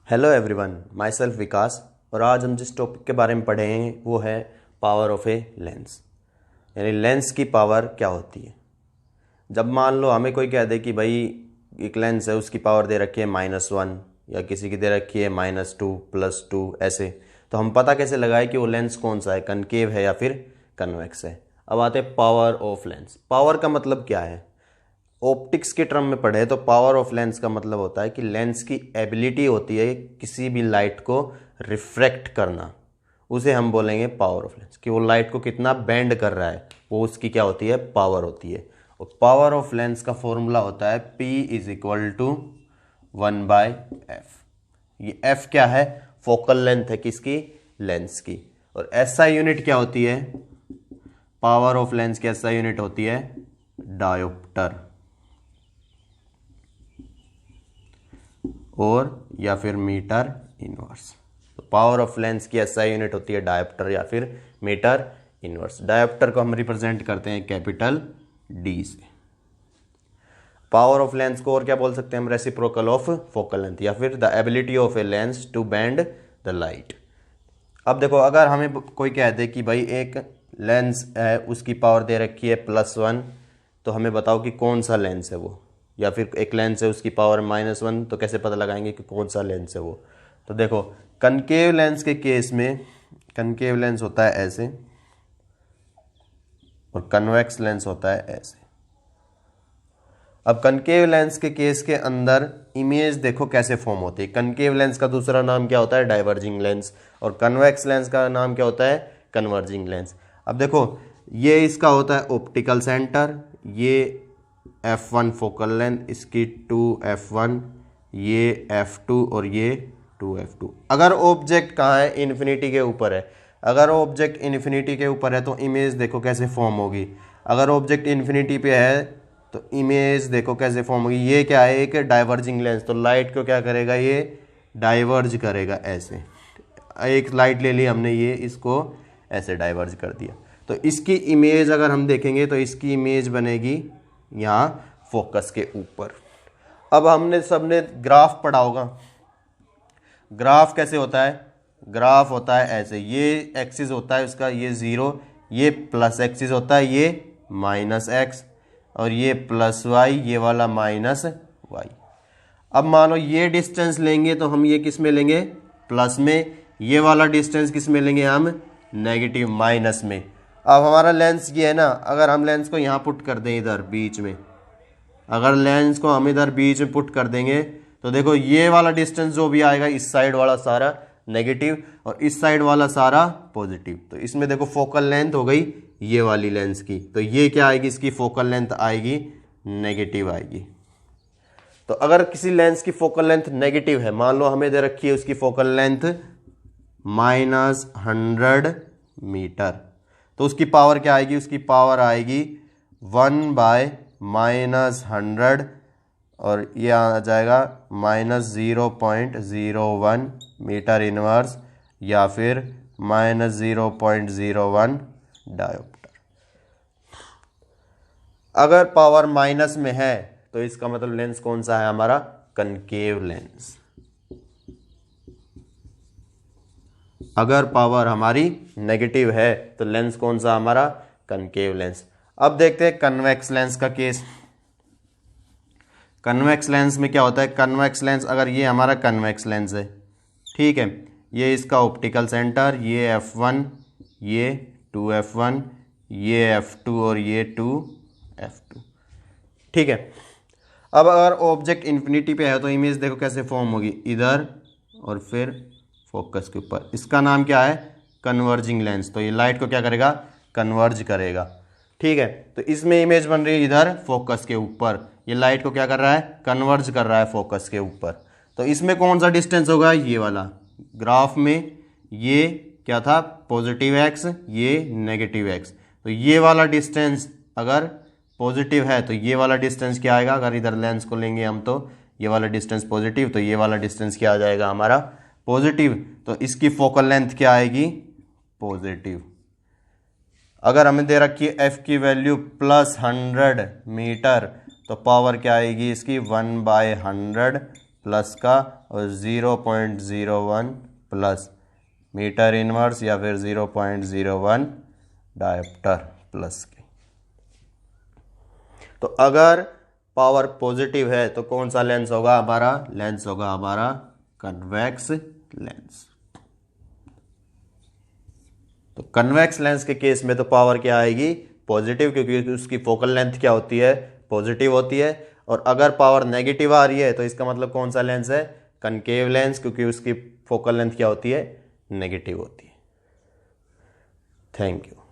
Hello everyone, my self विकास। और आज हम जिस टॉपिक के बारे में पढ़े हैं वो है पावर ऑफ ए लेंस, यानी लेंस की पावर क्या होती है। जब मान लो हमें कोई कह दे कि भाई एक लेंस है, उसकी पावर दे रखी है -1 या किसी की दे रखी है -2 +2 ऐसे, तो हम पता कैसे लगाए कि वो लेंस कौन सा है, कनकेव है या फिर कन्वेक्स है। अब आते हैं पावर ऑफ लेंस। पावर का मतलब क्या है? ऑप्टिक्स के टर्म में पढ़े तो पावर ऑफ लेंस का मतलब होता है कि लेंस की एबिलिटी होती है किसी भी लाइट को रिफ्रैक्ट करना, उसे हम बोलेंगे पावर ऑफ लेंस। कि वो लाइट को कितना बेंड कर रहा है, वो उसकी क्या होती है, पावर होती है। और पावर ऑफ लेंस का फॉर्मूला होता है P = 1/f। ये f क्या है? फोकल लेंथ है किसकी? लेंस की। और SI यूनिट क्या होती है? पावर ऑफ लेंस की SI यूनिट होती है डायोप्टर और या फिर मीटर इनवर्स। तो पावर ऑफ लेंस की SI यूनिट होती है डायोप्टर या फिर मीटर इनवर्स। डायोप्टर को हम रिप्रेजेंट करते हैं कैपिटल D से। पावर ऑफ लेंस को और क्या बोल सकते हैं हम? रेसिप्रोकल ऑफ फोकल लेंथ या फिर the ability of a lens to bend the light. अब देखो, अगर हमें कोई कह दे कि भाई एक लेंस है, उसकी पावर दे रखी है +1, तो हमें बताओ कि कौन सा लेंस है वो। या फिर एक लेंस है, उसकी पावर -1, तो कैसे पता लगाएंगे कि कौन सा लेंस है वो? तो देखो, कनकेव लेंस के केस में कनकेव लेंस होता है ऐसे और कन्वेक्स लेंस होता है ऐसे। अब कनकेव लेंस के केस के अंदर इमेज देखो कैसे फॉर्म होती है। कनकेव लेंस का दूसरा नाम क्या होता है? Diverging lens. और कन्वेक्स लेंस का नाम क्या होता है? Converging lens. अब देखो, ये इसका होता है ऑप्टिकल सेंटर, ये f1 फोकल लेंथ, इसकी 2f1, ये f2 और ये 2f2। अगर ऑब्जेक्ट कहाँ है? इन्फिनिटी के ऊपर है। अगर ऑब्जेक्ट इन्फिनिटी के ऊपर है तो इमेज देखो कैसे फॉर्म होगी। अगर ऑब्जेक्ट इन्फिनिटी पे है तो इमेज देखो कैसे फॉर्म होगी। ये क्या है? एक डाइवर्जिंग लेंस, तो लाइट को क्या करेगा? ये डाइवर्ज करेगा ऐसे। एक लाइट ले ली हमने, ये इसको ऐसे डाइवर्ज कर दिया। तो इसकी इमेज अगर हम देखेंगे तो इसकी इमेज बनेगी यहाँ फोकस के ऊपर। अब हमने सबने ग्राफ पढ़ा होगा। ग्राफ कैसे होता है? ग्राफ होता है ऐसे, ये एक्सिस होता है उसका, ये 0, ये प्लस एक्सिस होता है, ये -x, और ये +y, ये वाला -y। अब मानो ये डिस्टेंस लेंगे तो हम ये किस में लेंगे? प्लस में। ये वाला डिस्टेंस किस में लेंगे हम? नेगेटिव, माइनस में। अब हमारा लेंस ये है ना, अगर हम लेंस को यहाँ पुट कर दें इधर बीच में, अगर लेंस को हम इधर बीच में पुट कर देंगे तो देखो ये वाला डिस्टेंस जो भी आएगा, इस साइड वाला सारा नेगेटिव और इस साइड वाला सारा पॉजिटिव। तो इसमें देखो फोकल लेंथ हो गई ये वाली लेंस की, तो ये क्या आएगी? इसकी फोकल लेंथ आएगी नेगेटिव आएगी। तो अगर किसी लेंस की फोकल लेंथ नेगेटिव है, मान लो हमें दे रखी है उसकी फोकल लेंथ -100 मीटर, तो उसकी पावर क्या आएगी? उसकी पावर आएगी 1/-100 और ये आ जाएगा -0.01 मीटर इनवर्स या फिर -0.01 डायोप्टर। अगर पावर माइनस में है तो इसका मतलब लेंस कौन सा है? हमारा कनकेव लेंस। अगर पावर हमारी नेगेटिव है तो लेंस कौन सा? हमारा कनकेव लेंस। अब देखते हैं कन्वेक्स लेंस का केस। कन्वेक्स लेंस में क्या होता है? कन्वेक्स लेंस, अगर ये हमारा कन्वेक्स लेंस है, ठीक है, ये इसका ऑप्टिकल सेंटर, ये f1, ये 2f1, ये f2 और ये 2f2, ठीक है। अब अगर ऑब्जेक्ट इन्फिनिटी पे है तो इमेज देखो कैसे फॉर्म होगी, इधर और फिर फोकस के ऊपर। इसका नाम क्या है? Converging lens. तो ये लाइट को क्या करेगा? कन्वर्ज करेगा, ठीक है। तो इसमें इमेज बन रही है इधर फोकस के ऊपर, ये लाइट को क्या कर रहा है? कन्वर्ज कर रहा है फोकस के ऊपर। तो इसमें कौन सा डिस्टेंस होगा? ये वाला। ग्राफ में ये क्या था? +x, ये -x। तो ये वाला डिस्टेंस अगर पॉजिटिव है तो ये वाला डिस्टेंस क्या आएगा? अगर इधर लेंस को लेंगे हम तो ये वाला डिस्टेंस पॉजिटिव, तो ये वाला डिस्टेंस क्या आ जाएगा? हमारा पॉजिटिव। तो इसकी फोकल लेंथ क्या आएगी? पॉजिटिव। अगर हमें दे रखी है f की वैल्यू +100 मीटर, तो पावर क्या आएगी इसकी? 1/100 प्लस का और 0.01 प्लस मीटर इनवर्स या फिर 0.01 डायोप्टर प्लस की। तो अगर पावर पॉजिटिव है तो कौन सा लेंस होगा हमारा? लेंस होगा हमारा कन्वेक्स लेंस। तो कन्वेक्स लेंस के केस में तो पावर क्या आएगी? पॉजिटिव, क्योंकि उसकी फोकल लेंथ क्या होती है? पॉजिटिव होती है। और अगर पावर नेगेटिव आ रही है तो इसका मतलब कौन सा लेंस है? कनकेव लेंस, क्योंकि उसकी फोकल लेंथ क्या होती है? नेगेटिव होती है। Thank you.